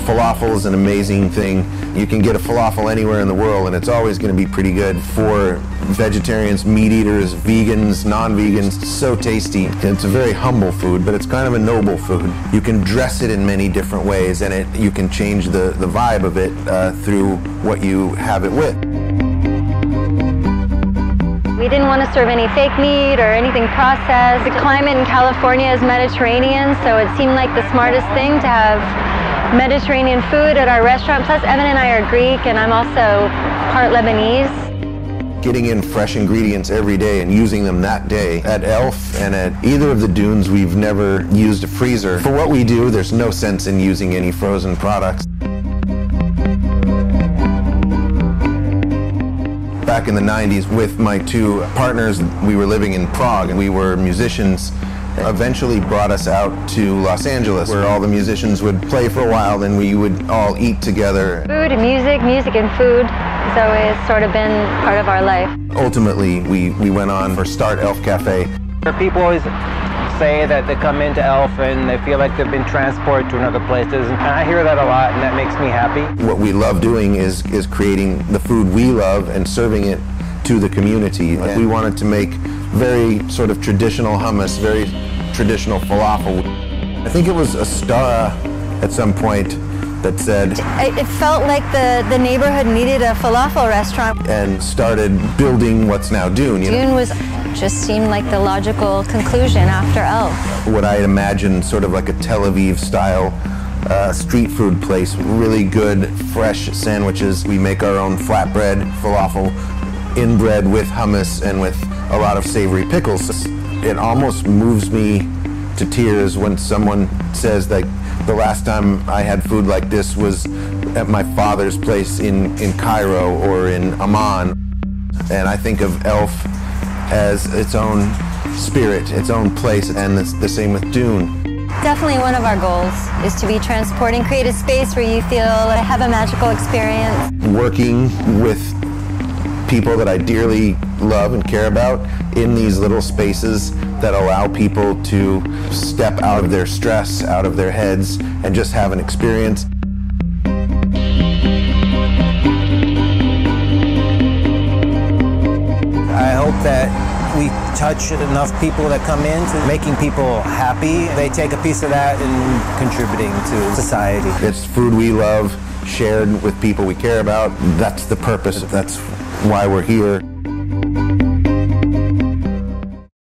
Falafel is an amazing thing. You can get a falafel anywhere in the world and it's always going to be pretty good for vegetarians, meat eaters, vegans, non-vegans. So tasty. It's a very humble food, but it's kind of a noble food. You can dress it in many different ways and you can change the vibe of it through what you have it with. We didn't want to serve any fake meat or anything processed. The climate in California is Mediterranean, so it seemed like the smartest thing to have Mediterranean food at our restaurant. Plus, Evan and I are Greek, and I'm also part Lebanese. Getting in fresh ingredients every day and using them that day. At Elf and at either of the Dunes, we've never used a freezer. For what we do, there's no sense in using any frozen products. Back in the 90s with my two partners, we were living in Prague and we were musicians. Eventually brought us out to Los Angeles where all the musicians would play for a while, then we would all eat together. Food and music and food has always sort of been part of our life. Ultimately, we went on for Start Elf Cafe. People always say that they come into Elf and they feel like they've been transported to another place. And I hear that a lot and that makes me happy. What we love doing is creating the food we love and serving it to the community. Like we wanted to make very sort of traditional hummus, very traditional falafel. I think it was Astara at some point that said... It felt like the neighborhood needed a falafel restaurant. And started building what's now Dune. Dune just seemed like the logical conclusion after Elf. What I imagined sort of like a Tel Aviv style street food place. Really good, fresh sandwiches. We make our own flatbread falafel in bread with hummus and with a lot of savory pickles. It almost moves me to tears when someone says that the last time I had food like this was at my father's place in Cairo or in Amman. And I think of Elf as its own spirit, its own place, and it's the same with Dune. Definitely one of our goals is to be transporting, create a space where you feel like have a magical experience. Working with people that I dearly love and care about in these little spaces that allow people to step out of their stress, out of their heads, and just have an experience. I hope that we touch enough people that come in to making people happy. They take a piece of that and contributing to society. It's food we love, shared with people we care about. That's the purpose. That's why we're here.